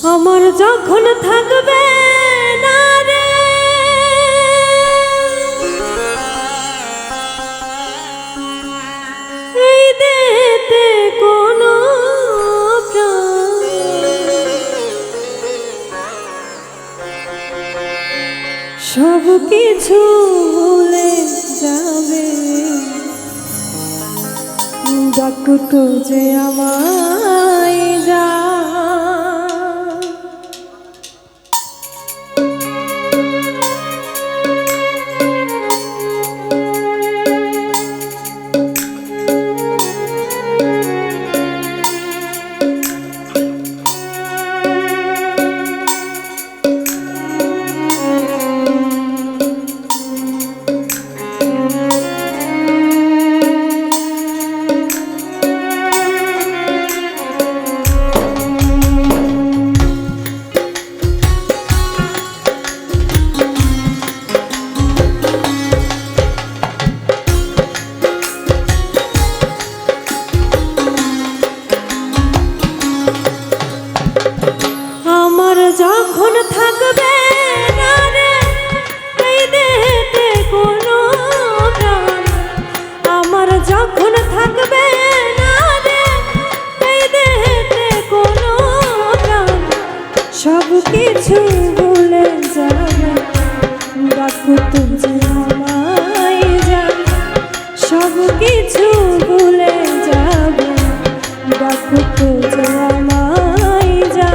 আমার যখন থাকবে না রে এই দেতে কোনো প্রাণ, সব কিছু ভুলে যাবে, ডাকু তো যে আমায় যা। যখন থাকবে না রে এই দেহেতে কোনো প্রাণ, আমার যখন থাকবে না রে এই দেহেতে কোনো প্রাণ, সব কিছু ভুলে যাবে, ডাকু তো যে আমায় যা। সব কিছু ভুলে যাবে, ডাকু তো যে আমায় যা।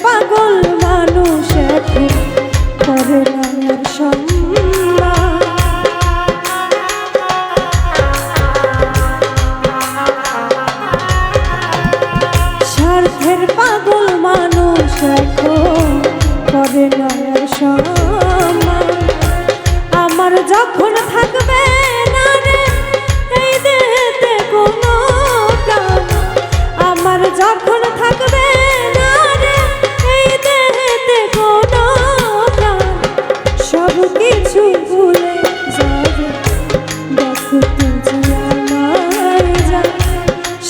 পাগল মানুষ এখন করে না আর সম্মান, স্বার্থের পাগল মানুষ এখন করে না আর সম্মান। আমার যখন থাকবে না রে এই দেহেতে কোনো প্রাণ, আমার যখন থাকবে না রে এই দেহেতে কোনো প্রাণ, সব কিছু ভুলে যাবে, ডাকু তো যে আমায় যা।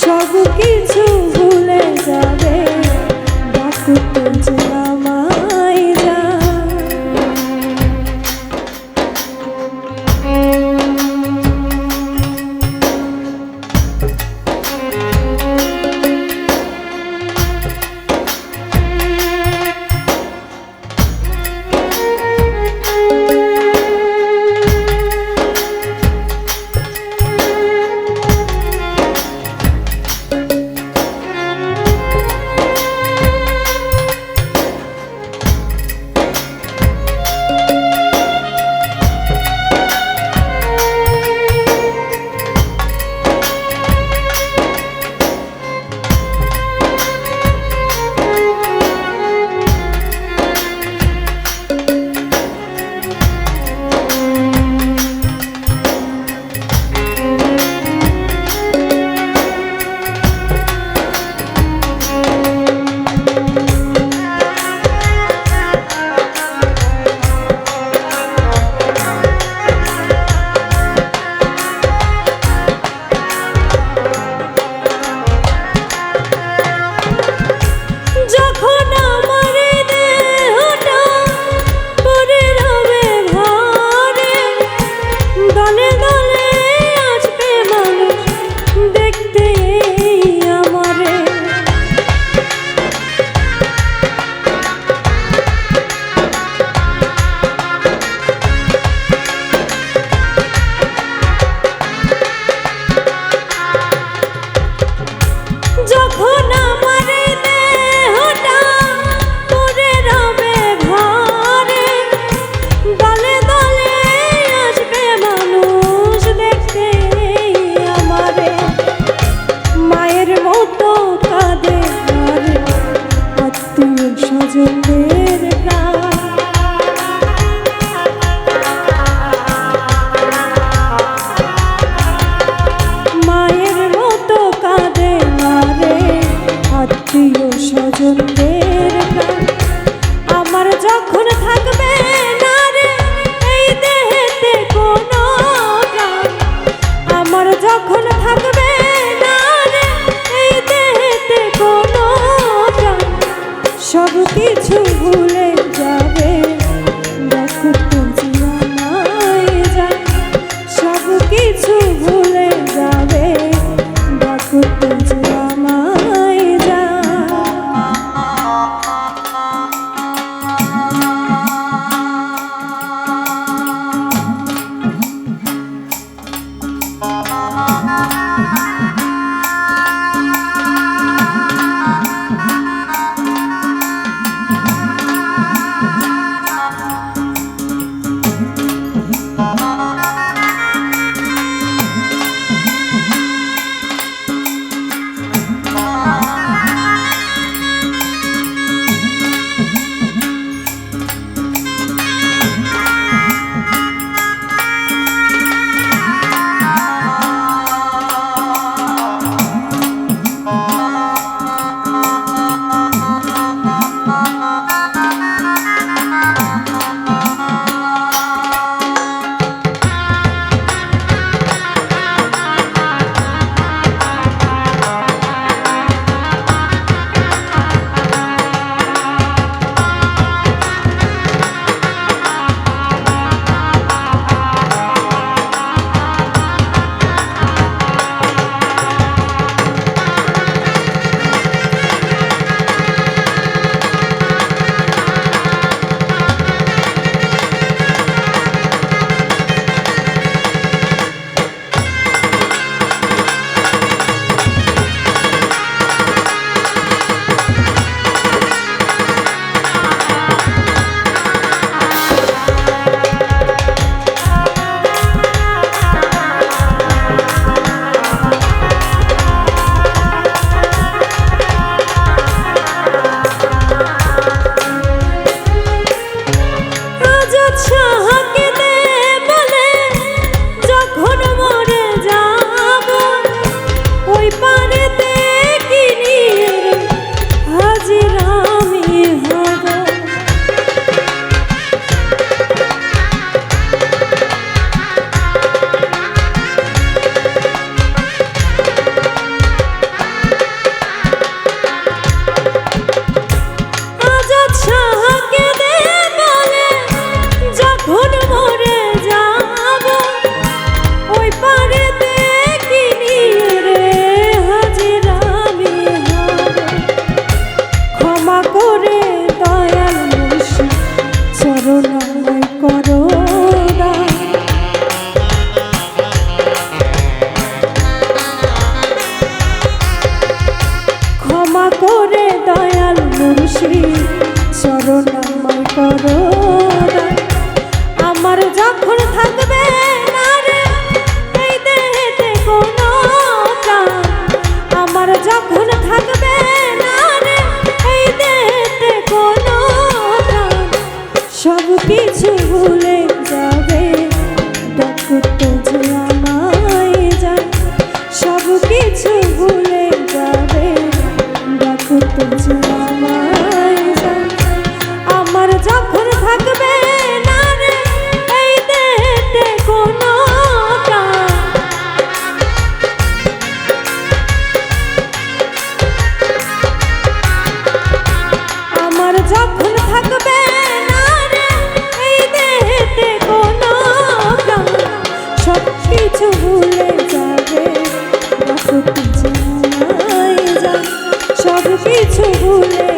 সব কিছু ভুলে যাবে, ডাকু তো যে আমায় যা। যখন থাকবে না রে এই দেহেতে কোনো প্রাণ, আমার যখন থাকবে না রে এই দেহেতে কোনো প্রাণ, সব কিছু ভুলে যাবে দেখো তুমি আমায় জান, সব কিছু ভুলে যাবে দেখো তুমি আমায় জান। আমার যখন থাকবে না রে এই দেহেতে কোনো প্রাণ, আমার যখন থাকবে না রে এই দেহেতে কোনো প্রাণ, সব কিছু ভুলে যাবে দেখো তুমি আমায় জান, সব কিছু ভুলে যাবে দেখো তুমি আমায় জান। আমার যখন থাকবে না রে এই দেহেতে কোনো প্রাণ, আমার যখন থাকবে না রে এই দেহেতে কোনো প্রাণ, সব কিছু ভুলে যাবে দেখো তুমি আমায় জান, সব কিছু ভুলে